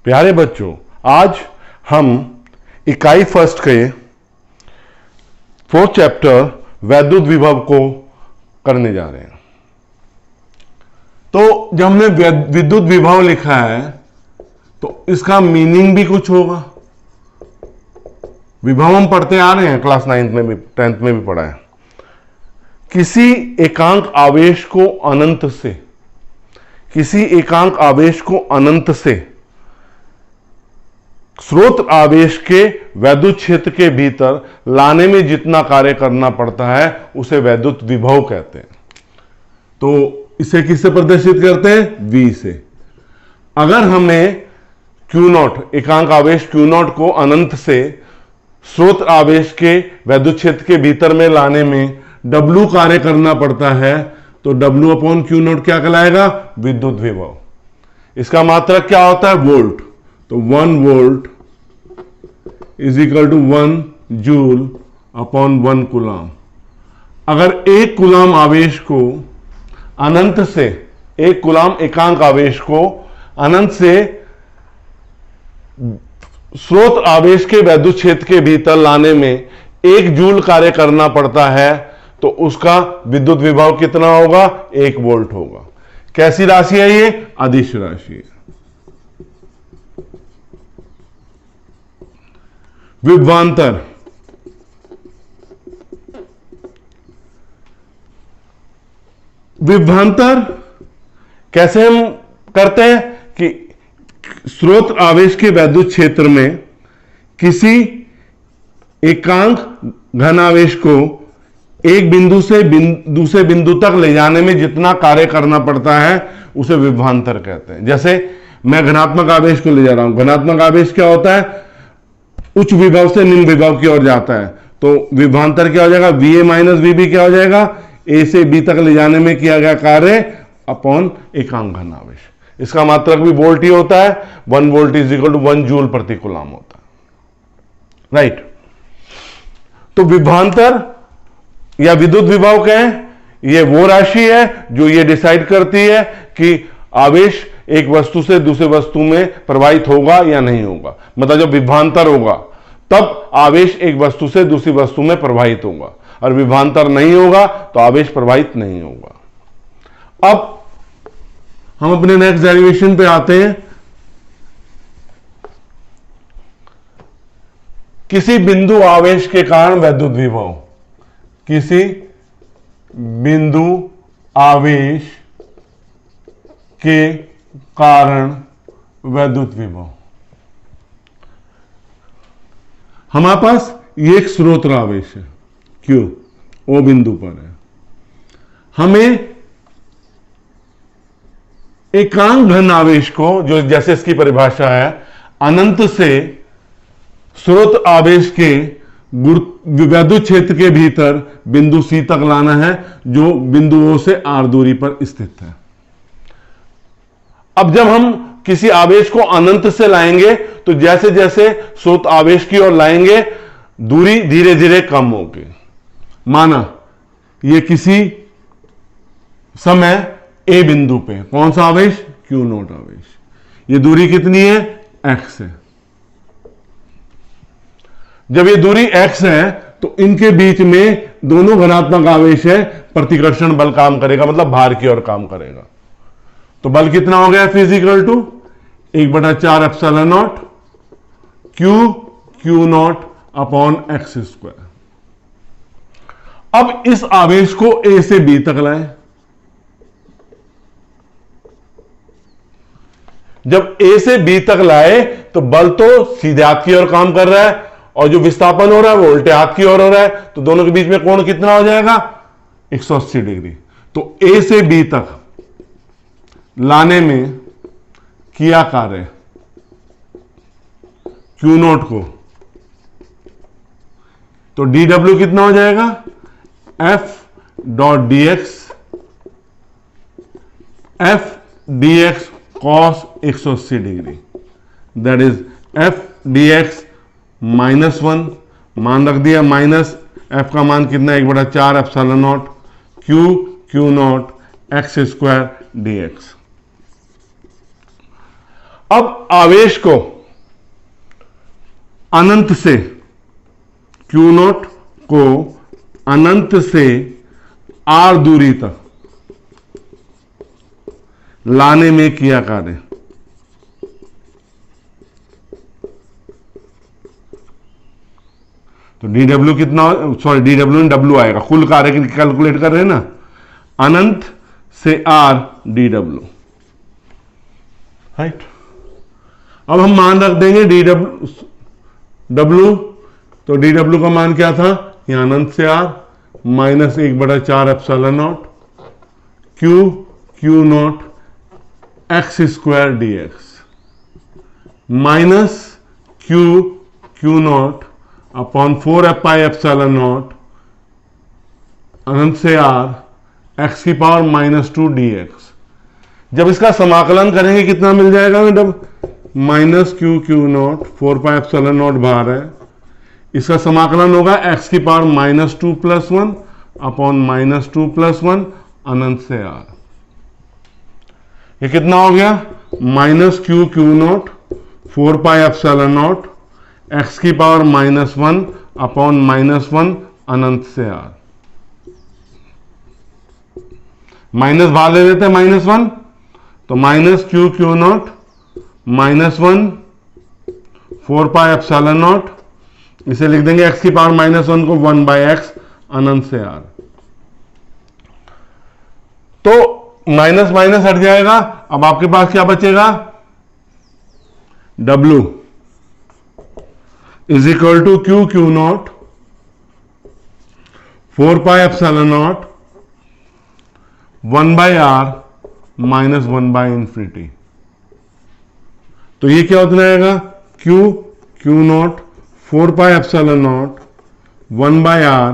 प्यारे बच्चों, आज हम इकाई फर्स्ट के 4th चैप्टर वैद्युत विभव को करने जा रहे हैं। तो जब हमने विद्युत विभव लिखा है तो इसका मीनिंग भी कुछ होगा। विभव हम पढ़ते आ रहे हैं, क्लास 9th में भी 10th में भी पढ़ा है। किसी एकांक आवेश को अनंत से, किसी एकांक आवेश को अनंत से स्रोत आवेश के वैद्युत क्षेत्र के भीतर लाने में जितना कार्य करना पड़ता है उसे वैद्युत विभव कहते हैं। तो इसे किससे प्रदर्शित करते हैं? V से। अगर हमें Q0 एकांक आवेश Q0 को अनंत से स्रोत आवेश के वैद्युत क्षेत्र के भीतर में लाने में W कार्य करना पड़ता है तो W अपॉन Q0 क्या कहलाएगा? विद्युत विभव। इसका मात्रक क्या होता है? वोल्ट। तो 1 volt is equal to 1 joule upon 1 coulomb. अगर 1 कूलाम आवेश को अनंत से, 1 कूलाम एकांक आवेश को अनंत से स्रोत आवेश के वैद्युत क्षेत्र के भीतर लाने में 1 जूल कार्य करना पड़ता है तो उसका विद्युत विभव कितना होगा? 1 वोल्ट होगा। कैसी राशि है ये? अदिश राशि है। विभवांतर, विभवांतर कैसे हम करते हैं कि स्रोत आवेश के वैद्युत क्षेत्र में किसी एकांक घन आवेश को एक बिंदु से दूसरे बिंदु तक ले जाने में जितना कार्य करना पड़ता है उसे विभवांतर कहते हैं। जैसे मैं धनात्मक आवेश को ले जा रहा हूं, धनात्मक आवेश क्या होता है? उच्च विभव से निम्न विभव की ओर जाता है, तो विभवांतर क्या हो जाएगा? VA माइनस VB क्या हो जाएगा? A से B तक ले जाने में किया गया कार्य अपॉन एकांक घन आवेश। इसका मात्रक भी वोल्ट ही होता है। 1 volt is equal to 1 joule प्रति कूलाम होता है, राइट। तो विभवांतर या विद्युत विभव क्या है? यह वो राशि है जो ये डिसाइड करती है कि आवेश एक वस्तु से दूसरे वस्तु में प्रवाहित होगा या नहीं होगा। मतलब जब विभवांतर होगा तब आवेश एक वस्तु से दूसरी वस्तु में प्रवाहित होगा, और विभवांतर नहीं होगा तो आवेश प्रवाहित नहीं होगा। अब हम अपने नेक्स्ट डेरिवेशन पे आते हैं। किसी बिंदु आवेश के कारण वैद्युत विभव, किसी बिंदु आवेश के कारण वैद्युत विभव। हमारे पास ये एक स्रोत आवेश है Q, O बिंदु पर है। हमें एकांक घन आवेश को, जो जैसे इसकी परिभाषा है, अनंत से स्रोत आवेश के वैद्युत क्षेत्र के भीतर बिंदु C तक लाना है, जो बिंदु O से R दूरी पर स्थित है। अब जब हम किसी आवेश को अनंत से लाएंगे तो जैसे जैसे स्रोत आवेश की ओर लाएंगे दूरी धीरे धीरे कम होगी। माना ये किसी समय A बिंदु पे कौन सा आवेश? Q0 आवेश। ये दूरी कितनी है? x है। जब ये दूरी x है तो इनके बीच में दोनों धनात्मक आवेश है, प्रतिकर्षण बल काम करेगा, मतलब भार की ओर काम करेगा। तो बल कितना हो गया? Physical to 1/4 epsilon naught Q0 upon x square. अब इस आवेश को A से B तक लाएं। जब A से B तक लाए तो बल तो सीधे हाथ की ओर काम कर रहा है और जो विस्थापन हो रहा है वो उल्टे हाथ की ओर हो रहा है, तो दोनों के बीच में कोण कितना हो जाएगा? 180 डिग्री। तो A से B तक लाने में किया कार्य Q0 को, तो dW कितना हो जाएगा? F dx cos 180 degree, that is F dx -1, मान रख दिया माइनस, F का मान कितना? 1/4 epsilon naught Q naught X square dx। अब आवेश को अनंत से, क्यू नॉट को अनंत से आर दूरी तक लाने में किया कार्य। तो dw कितना, सॉरी dw डब्ल्यू आएगा, कुल कार्य कैलकुलेट कर रहे हैं ना, अनंत से आर dw, राइट। अब हम मान रख देंगे डब्ल्यू, तो dw का मान क्या था, यहां अनंत से R minus 1/4 epsilon naught Q naught X square dx minus Q naught upon 4 epsilon naught अनंत से आर एक्स की पावर -2 dx। जब इसका समाकलन करेंगे कितना मिल जाएगा madam, minus Q naught 4 epsilon naught बाहर है, इसका समाकलन होगा एक्स की पावर -2 + 1 अपॉन -2 + 1 अनंत से आर। ये कितना हो गया, minus Q naught 4 epsilon not x की पावर -1 अपॉन -1 अनंत से आर। माइनस बाहर ले लेते हैं -1, तो minus Q not -1 4 epsilon not, इसे लिख देंगे एक्स की पावर -1 को 1/x अनंत से आर। तो माइनस माइनस हट जाएगा, अब आपके पास क्या बचेगा, W is equal to q naught 4 epsilon naught 1/r minus 1/∞। तो ये क्या होता रहेगा, q naught 4 epsilon naught 1/r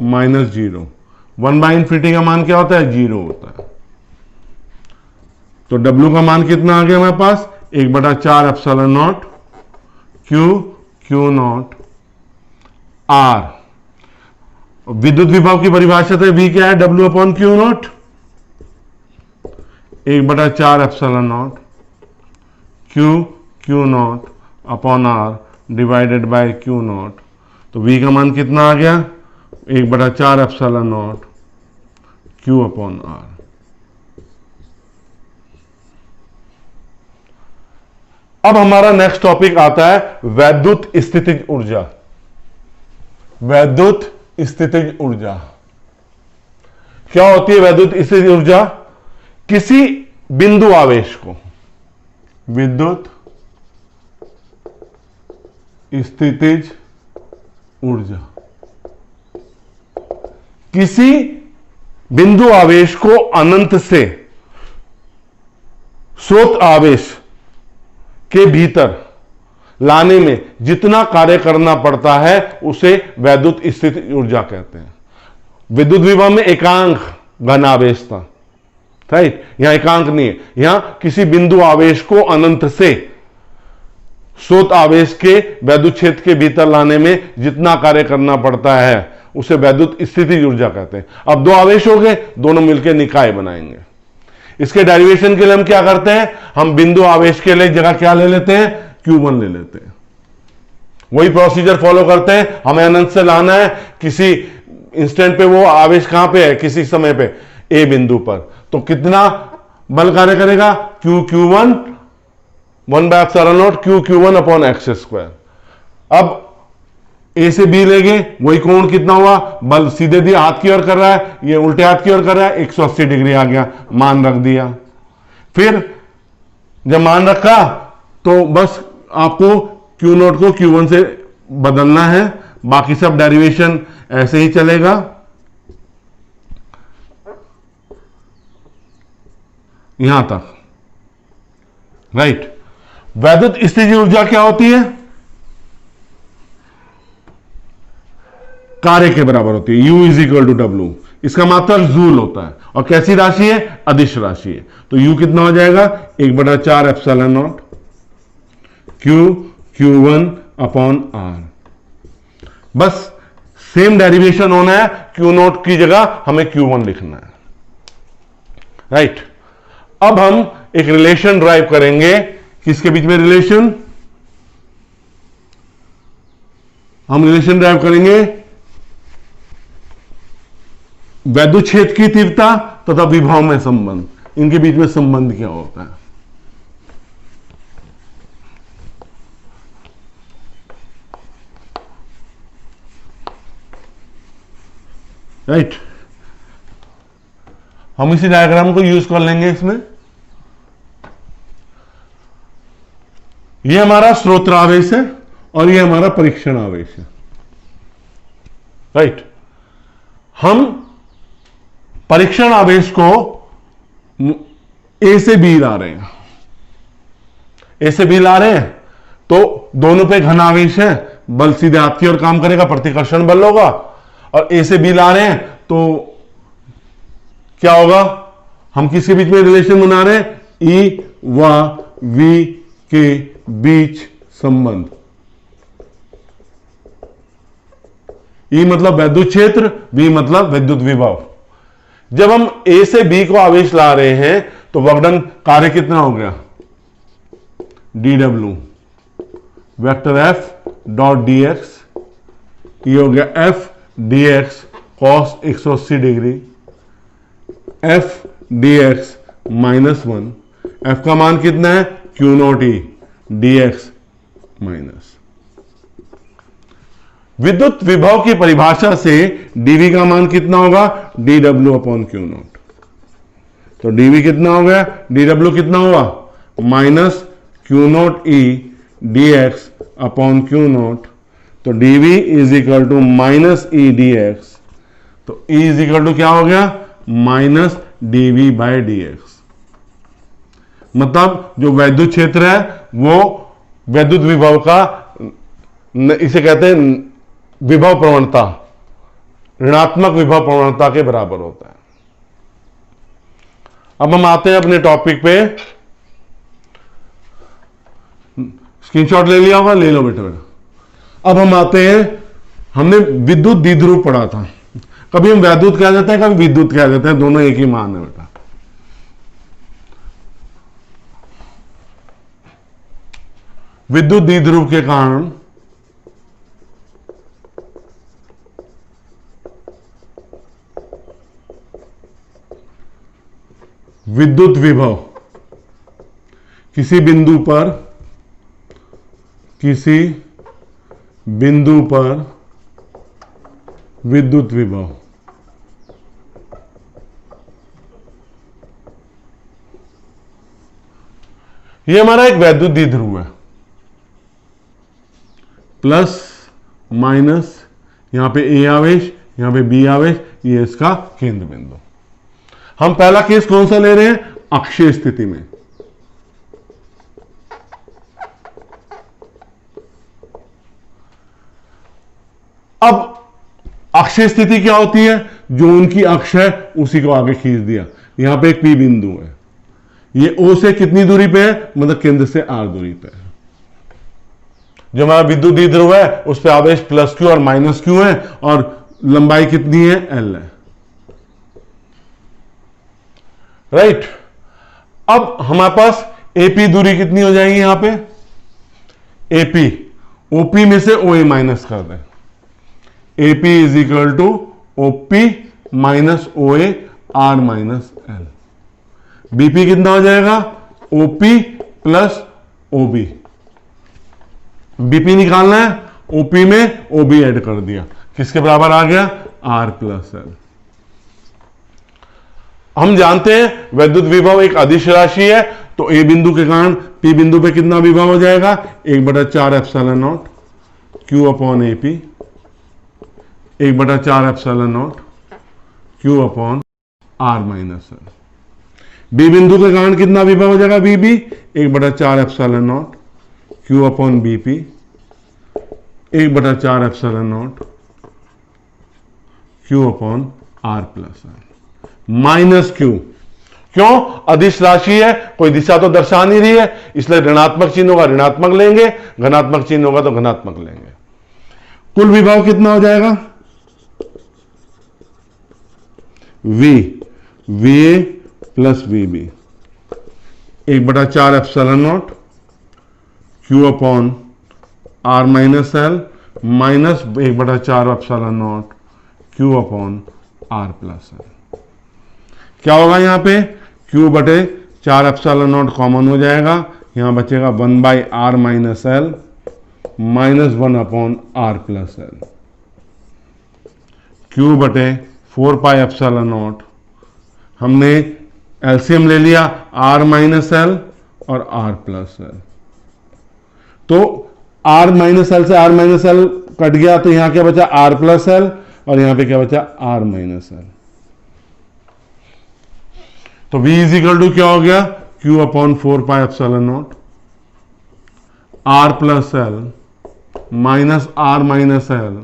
minus 0। 1/∞ का मान क्या होता है, 0 होता है। तो W का मान कितना आ गया हमारे पास, 1/4 epsilon naught Q not R। विद्युत विभव की परिभाषा से V क्या है, W upon Q not, 1/4 epsilon naught Q naught upon R divided by Q not. तो V का मान कितना आ गया, 1/4 epsilon naught q upon R। अब हमारा नेक्स्ट टॉपिक आता है वैद्युत स्थितिज ऊर्जा। वैद्युत स्थितिज ऊर्जा क्या होती है, वैद्युत स्थितिज ऊर्जा किसी बिंदु आवेश को, विद्युत स्थितिज ऊर्जा किसी बिंदु आवेश को अनंत से स्रोत आवेश के भीतर लाने में जितना कार्य करना पड़ता है उसे वैद्युत स्थितिज ऊर्जा कहते हैं। विद्युत विभव में एकांक घन आवेश था, राइट, यहां एकांक नहीं है, यहां किसी बिंदु आवेश को अनंत से स्रोत आवेश के वैद्युत क्षेत्र के भीतर लाने में जितना कार्य करना पड़ता है उसे वैद्युत स्थितिज ऊर्जा कहते हैं। अब दो आवेश हो गए, दोनों मिलकर निकाय बनाएंगे। इसके डेरिवेशन के लिए हम क्या करते हैं, हम बिंदु आवेश के लिए जगह क्या ले लेते हैं, Q1 ले लेते हैं। वही प्रोसीजर फॉलो करते हैं, हमें अनंत से लाना है, किसी इंस्टेंट पे वो आवेश कहां पे है, किसी समय पे ए बिंदु पर, तो कितना बल कार्य करेगा, Q1 1/ε0 Q1 upon x square. अब ए से बी लेंगे, वही कोण कितना हुआ, बल सीधे दिया हाथ की ओर कर रहा है, ये उल्टे हाथ की ओर कर रहा है, 180 डिग्री आ गया, मान रख दिया। फिर जब मान रखा तो बस आपको Q0 को Q1 से बदलना है, बाकी सब डेरिवेशन ऐसे ही चलेगा। यहां तक, राइट। वैद्युत स्थितिज ऊर्जा क्या होती है, कार्य के बराबर होती है, U = W। इसका मात्रक जूल होता है और कैसी राशि है, अदिश राशि है। तो U कितना हो जाएगा, 1/4 epsilon not Q1 upon R। बस सेम डेरिवेशन होना है, Q0 की जगह हमें Q1 लिखना है, राइट। अब हम एक रिलेशन ड्राइव करेंगे, किसके बीच में रिलेशन? हम रिलेशन ड्राइव करेंगे वैद्युत क्षेत्र की तीव्रता तथा विभव में संबंध, इनके बीच में संबंध क्या होता है। राइट, हम इसी डायग्राम को यूज कर लेंगे इसमें। यह हमारा स्रोत्र आवेश है और यह हमारा परीक्षण आवेश है। राइट, हम परीक्षण आवेश को ए से बी ला रहे हैं, ए से बी ला रहे हैं, तो दोनों पे घन आवेश है, बल सीधे हाथ की ओर काम करेगा, प्रतिकर्षण बल होगा। और ए से बी ला रहे हैं तो क्या होगा? हम किसके बीच में रिलेशन बना रहे हैं? ई व वी के बीच संबंध। ई मतलब वैद्युत क्षेत्र, वी मतलब विद्युत विभव। जब हम ए से बी को आवेश ला रहे हैं तो वर्कडन कार्य कितना हो गया? dw vector f dot dx, ये हो गया f dx cos 180 degree, f dx -1, f का मान कितना है? Q naught E dx minus. विद्युत विभव की परिभाषा से dv का मान कितना होगा? dw upon Q naught. तो dv कितना हो गया? dw कितना हुआ? Minus Q naught E dx upon Q naught. तो dv is equal to minus E dx। तो E इज इक्वल टू क्या हो गया? Minus dv by dx। मतलब जो वैद्युत क्षेत्र है वो वैद्युत विभव का, इसे कहते हैं विभव प्रवणता, ऋणात्मक विभव प्रवणता के बराबर होता है। अब हम आते हैं अपने टॉपिक पे। स्क्रीनशॉट ले लिया होगा? ले लो बेटा बेटा। अब हम आते हैं, हमने विद्युत द्विध्रुव पढ़ा था। कभी हम वैद्युत कह देते हैं, कभी विद्युत कह देते हैं, दोनों एक ही मान है बेटा। विद्युत द्विध्रुव के कारण विद्युत विभव किसी बिंदु पर विद्युत विभव यह हमारा एक वैद्युत द्विध्रुव है, प्लस माइनस, यहां पे ए आवेश, यहां पे बी आवेश, ये इसका केंद्र बिंदु। हम पहला केस कौन सा ले रहे हैं? अक्षीय स्थिति में। अब अक्षीय स्थिति क्या होती है? जो उनकी अक्ष है उसी को आगे खींच दिया। यहां पे एक पी बिंदु है, ये ओ से कितनी दूरी पे है? मतलब केंद्र से आर दूरी पे है। जो हमारा विद्युत द्विध्रुव है उस पे आवेश प्लस क्यू और माइनस क्यू है और लंबाई कितनी है? एल है। राइट, अब हमारे पास एपी दूरी कितनी हो जाएगी? यहां पे एपी, ओपी में से ओए माइनस कर दें। AP is equal to OP minus OA r minus l. BP कितना हो जाएगा? ओपी प्लस ओबी। बीपी निकालना है, ओपी में ओबी ऐड कर दिया, किसके बराबर आ गया? R plus l. हम जानते हैं वैद्युत विभव एक अदिश राशि है, तो ए बिंदु के कारण पी बिंदु पे कितना विभव हो जाएगा? 1/4 epsilon naught q upon AP, 1/4 epsilon naught q upon r minus l. B बिंदु के कारण कितना विभव हो जाएगा? BB 1/4 epsilon naught q upon BP, 1/4 epsilon naught q upon r plus l minus q. क्यों? अदिश राशि है, कोई दिशा तो दर्शा नहीं रही है, इसलिए ऋणात्मक चिन्ह होगा ऋणात्मक लेंगे, धनात्मक चिन्ह होगा तो धनात्मक लेंगे। कुल विभव कितना हो जाएगा? V V plus V B, 1/4 epsilon naught q upon r minus l minus 1/4 epsilon naught q upon r plus l. क्या होगा यहां पे, क्यू बटे 4 एप्सिलॉन नॉट कॉमन हो जाएगा, यहां बचेगा 1/r minus l minus 1 upon r plus l, q बटे 4 पाई एप्सिलॉन नॉट, हमने एलसीएम ले लिया r माइनस एल और r प्लस एल, तो r माइनस एल से r माइनस एल कट गया, तो यहां क्या बचा r प्लस एल और यहां पे क्या बचा r माइनस एल। तो v इज इक्वल टू क्या हो गया, q upon 4 pi epsilon naught r plus l minus r minus l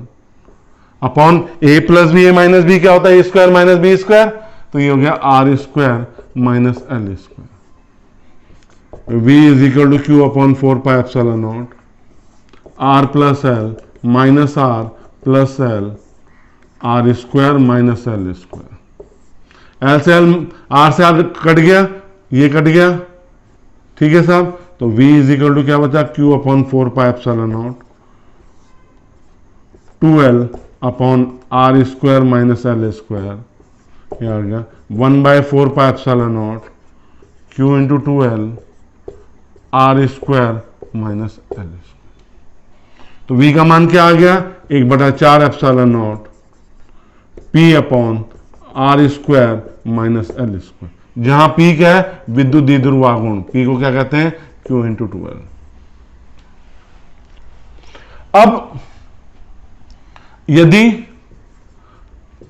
upon a plus B, a minus B क्या होता है, a square minus B square, तो ये हो गया r square minus l square. v is equal to q upon 4 pi epsilon naught r plus l minus r plus l r square minus l square. L से L, r से r cut गया, ये cut गया, ठीक है साहब। तो v is equal to क्या बचा, q upon 4 pi epsilon naught 2l upon r square minus l square, ये आ गया 1/4 pi epsilon naught q into 2l r square minus l square. तो v का मान क्या आ गया, 1/4 epsilon naught p upon r square minus l square, जहां p क्या है, विद्युत द्विध्रुव आघूर्ण, p को क्या कहते हैं, q इंटू 2l। अब यदि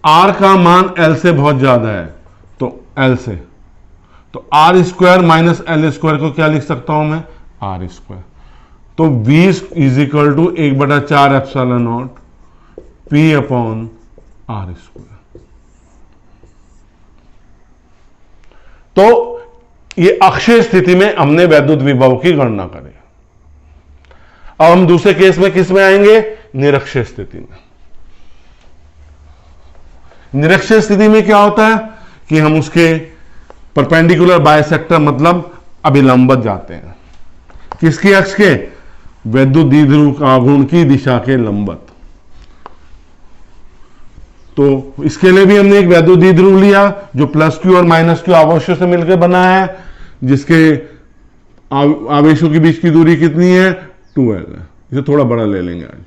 r का मान l से बहुत ज्यादा है, तो l से, तो r square minus l square को क्या लिख सकता हूं मैं, आर स्क्वायर। तो v is equal to 1/4 epsilon naught p upon r square. तो ये अक्षीय स्थिति में हमने वैद्युत विभव की गणना करी। अब हम दूसरे केस में किस में आएंगे, निरक्षीय स्थिति में। निरक्षीय स्थिति में क्या होता है कि हम उसके परपेंडिकुलर बाइसेक्टर मतलब अभिलंबत जाते हैं, किसकी अक्ष के, वैद्युत द्विध्रुव आघूर्ण की दिशा के लंबत। तो इसके लिए भी हमने एक वैद्युत द्विध्रुव लिया जो प्लस क्यू और माइनस क्यू आवेशों से मिलकर बना है, जिसके आवेशों के बीच की दूरी कितनी है, 2l है। इसे थोड़ा बड़ा ले लेंगे आज,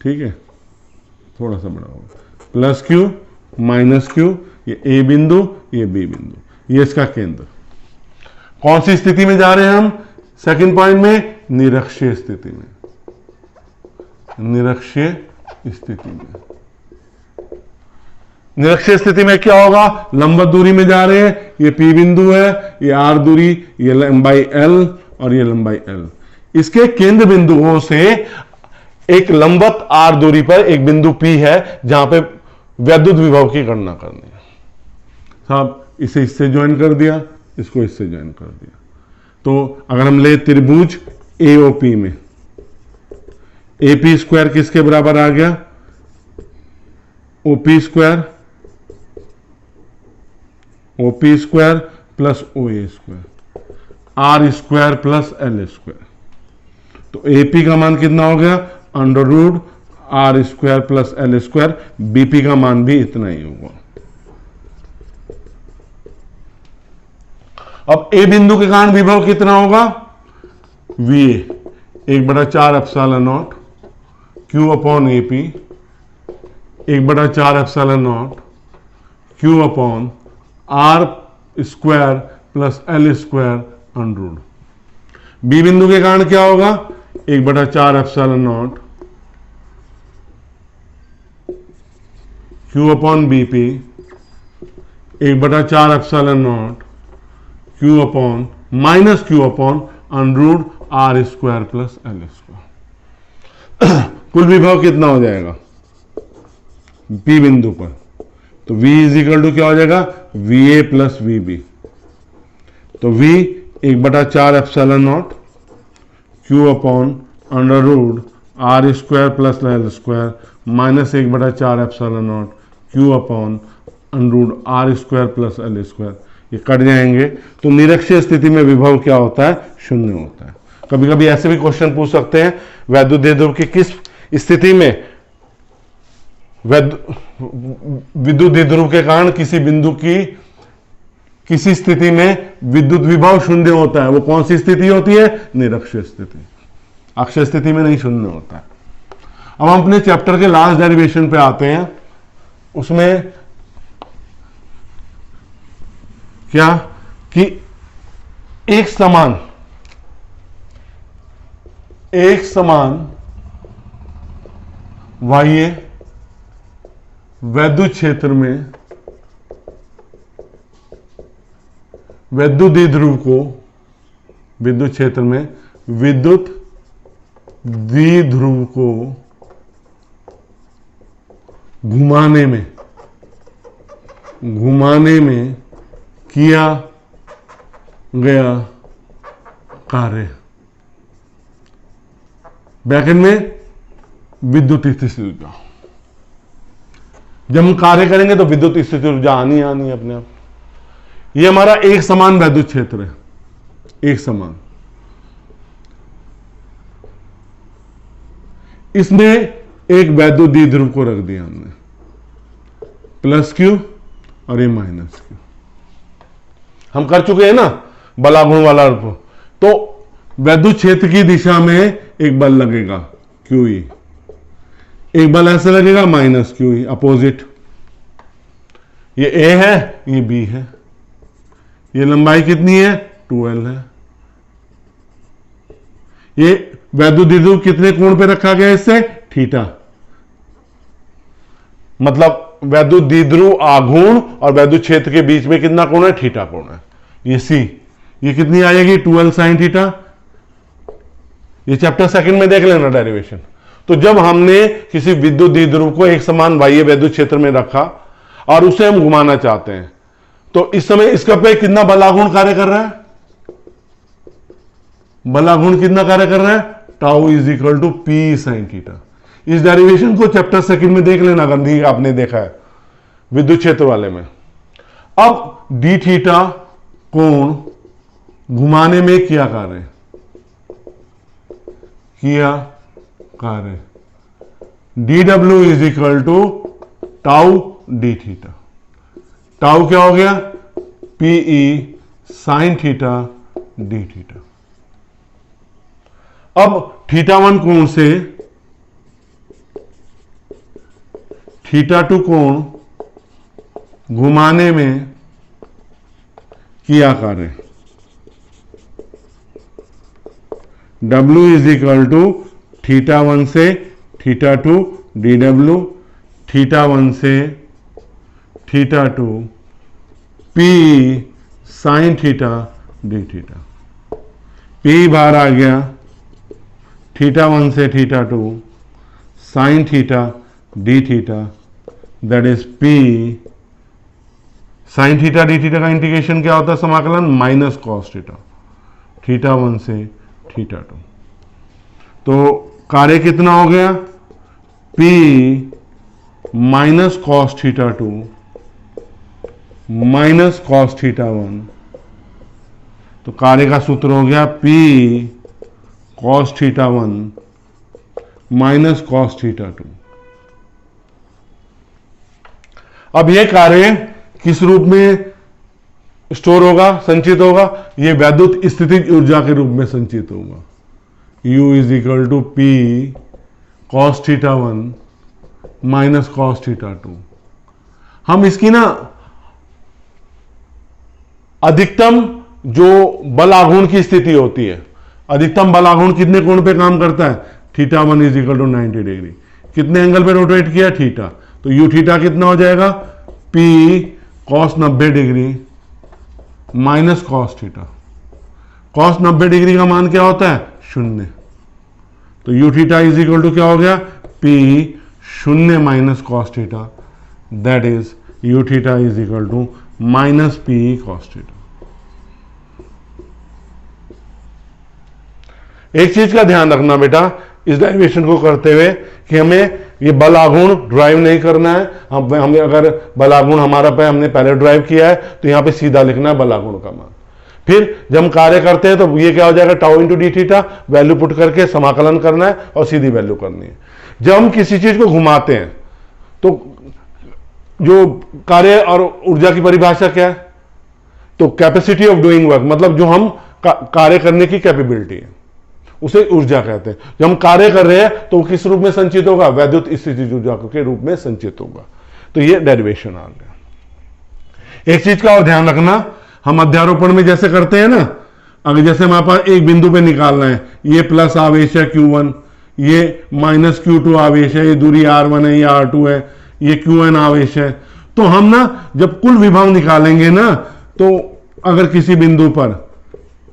ठीक है, थोड़ा सा बड़ा होगा, प्लस क्यू माइनस क्यू, ये ए बिंदु, ये बी बिंदु, ये इसका केंद्र। कौन सी स्थिति में जा रहे हैं हम, सेकंड पॉइंट में, निरक्षीय स्थिति में। निरक्षीय स्थिति में, निरक्षीय स्थिति में क्या होगा, लंबवत दूरी में जा रहे हैं, ये P बिंदु है, ये R दूरी, ये लंबाई L और ये लंबाई L। इसके केंद्र बिंदुओं से एक लंबवत R दूरी पर एक बिंदु P है जहां पे वैद्युत विभव की गणना करनी है। साहब इसे इससे ज्वाइन कर दिया, इसको इससे ज्वाइन कर दिया। तो अगर हम ले त्रिभुज AOP में, AP स्क्वायर किसके बराबर आ गया, OP square, OP square plus OA square, R square plus L square. तो AP का मान कितना हो गया, under root R square plus L square. BP का मान भी इतना ही होगा। अब A बिंदु के कारण विभव कितना होगा, VA 1/4 epsilon naught Q upon AP, 1/4 epsilon naught Q upon R square plus L square under root. B बिंदु के कारण क्या होगा, 1/4 epsilon naught Q upon BP, 1/4 epsilon naught Q upon minus Q upon under root R square plus L square. कुल विभव कितना हो जाएगा P बिंदु पर, तो V इज इक्वल टू क्या हो जाएगा, VA प्लस VB। तो V 1/4 epsilon naught Q upon under root R square plus L square minus 1/4 epsilon naught Q upon under root R square plus L square. ये cut जाएंगे, तो निरक्षीय स्थिति में विभव क्या होता है? शून्य होता है। कभी कभी ऐसे भी क्वेश्चन पूछ सकते हैं, वैद्युत द्विध्रुव की किस स्थिति में विद्युत द्विध्रुव के कारण किसी बिंदु की किसी स्थिति में विद्युत विभव शून्य होता है, वो कौन सी स्थिति होती है? निरक्षीय स्थिति। अक्षय स्थिति में नहीं शून्य होता है। अब हम अपने चैप्टर के लास्ट डेरिवेशन पे आते हैं। उसमें क्या कि एक समान बाह्य वैद्युत क्षेत्र में विद्युत द्विध्रुव को विद्युत क्षेत्र में विद्युत द्विध्रुव को घुमाने में किया गया कार्य, ब्रैकेट में विद्युत स्थिति ऊर्जा। जब हम कार्य करेंगे तो विद्युत स्थिति ऊर्जा आनी है अपने आप। ये हमारा एक समान वैद्युत क्षेत्र है, एक समान। इसमें एक वैद्युत द्विध्रुव को रख दिया हमने, प्लस क्यू और ये माइनस क्यू। हम कर चुके हैं ना बलागुण वाला रूप। तो वैद्युत क्षेत्र की दिशा में एक बल लगेगा क्यू ई, एक बल ऐसे लगेगा माइनस क्यू ई, अपोजिट। ये ए है, ये बी है, ये लंबाई कितनी है? 2L है। ये वैद्युत द्विध्रुव कितने कोण पे रखा गया? इससे थीटा। मतलब वैद्युत द्विध्रुव आघूर्ण और वैद्युत क्षेत्र के बीच में कितना कोण है? थीटा कोण है। ये सी, ये कितनी आएगी? 2L sin theta. ये चैप्टर सेकंड में देख लेना डेरिवेशन। तो जब हमने किसी विद्युत द्विध्रुव को एक समान बाह्य वैद्युत क्षेत्र में रखा और उसे हम घुमाना चाहते हैं, तो इस समय इसका पे कितना बलागुण कार्य कर रहा है? बलागुण कितना कार्य कर रहा है? Tau is equal to P sine theta. इस डेरिवेशन को चैप्टर सेकंड में देख लेना, गंधी आपने देखा है विद्युत क्षेत्र वाले में। अब डी थीटा कोण घुमाने में किया कार्य D W is equal to tau D theta. Tau क्या हो गया? PE sine theta D theta. अब θ1 कोण से θ2 कोण घुमाने में किया कार्य W इज इक्वल टू θ1 से θ2 dW, θ1 से θ2 P sine theta D theta. P बाहर आ गया, θ1 से θ2 sine theta D theta, that is P sine theta D theta का इंटीग्रेशन क्या होता है? समाकलन माइनस कॉस थीटा, θ1 से θ2। तो कार्य कितना हो गया? P minus cos θ2 minus cos θ1। तो कार्य का सूत्र हो गया P कॉस θ1 माइनस कॉस θ2। अब यह कार्य किस रूप में स्टोर होगा, संचित होगा? ये वैद्युत स्थितिज ऊर्जा के रूप में संचित होगा। U is equal to P cos θ1 minus cos θ2। हम इसकी ना अधिकतम जो बल आघूर्ण की स्थिति होती है, अधिकतम बल आघूर्ण कितने कोण पे काम करता है? θ1 इज इक्वल टू 90 डिग्री। कितने एंगल पे रोटेट किया? थीटा। तो यू थीटा कितना हो जाएगा? P cos 90 degree minus cos theta. Cos 90 degree का मान क्या होता है? 0। तो U theta is equal to क्या हो गया? P 0 माइनस cos theta, that is U theta is equal to minus P cos theta. एक चीज का ध्यान रखना बेटा इस डेरिवेशन को करते हुए कि हमें ये बल आघूर्ण ड्राइव नहीं करना है। हमें अगर बल आघूर्ण हमारा पे हमने पहले ड्राइव किया है तो यहां पे सीधा लिखना है बल आघूर्ण का मान। फिर जब हम कार्य करते हैं तो ये क्या हो जाएगा, tau into D theta, value put करके समाकलन करना है और सीधी वैल्यू करनी है। जब हम किसी चीज को घुमाते हैं तो जो कार्य और ऊर्जा की परिभाषा क्या है, तो कैपेसिटी ऑफ डूइंग वर्क, मतलब जो हम कार्य करने की कैपेबिलिटी है उसे ऊर्जा कहते हैं। जब हम कार्य कर रहे हैं तो वो किस रूप में संचित होगा, वैद्युत स्थितिज ऊर्जा के रूप में संचित होगा। तो ये डेरिवेशन आ गया। एक चीज का और ध्यान रखना, हम अध्यारोपण में जैसे करते हैं ना, अगर जैसे हमारे पास एक बिंदु पे निकालना है, ये प्लस आवेश है Q1, ये माइनस Q2 आवेश है, ये दूरी R1 है, ये R2 है, ये Qn आवेश है, तो हम ना जब कुल विभव निकालेंगे ना, तो अगर किसी बिंदु पर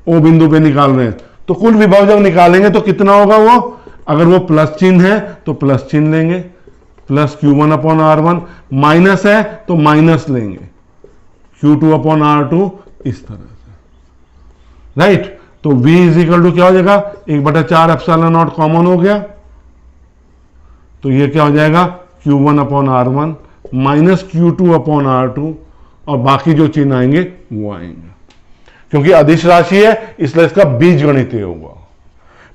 ओ बिंदु पे निकाल रहे हैं तो कुल विभव जब निकालेंगे तो कितना होगा वो, अगर वो प्लस चिन्ह है तो प्लस चिन्ह लेंगे, plus Q1 upon R1, minus है तो माइनस लेंगे Q2 अपॉन R2, इस तरह से, राइट। तो V इज इक्वल टू क्या हो जाएगा, 1/4 एप्सिलॉन नॉट कॉमन हो गया, तो ये क्या हो जाएगा Q1 upon R1 minus Q2 upon R2, और बाकी जो चिन्ह आएंगे वो आएंगे। क्योंकि अदिश राशि है इसलिए इसका बीजगणितीय होगा।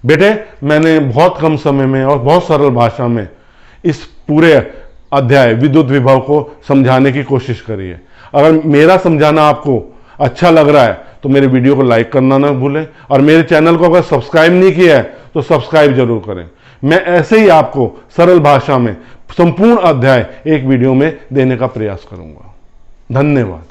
बेटे मैंने बहुत कम समय में और बहुत सरल भाषा में इस पूरे अध्याय विद्युत विभव को समझाने की कोशिश करी है। अगर मेरा समझाना आपको अच्छा लग रहा है तो मेरे वीडियो को लाइक करना ना भूलें, और मेरे चैनल को अगर सब्सक्राइब नहीं किया है तो सब्सक्राइब जरूर करें। मैं ऐसे ही आपको सरल भाषा में संपूर्ण अध्याय एक वीडियो में देने का प्रयास करूंगा। धन्यवाद।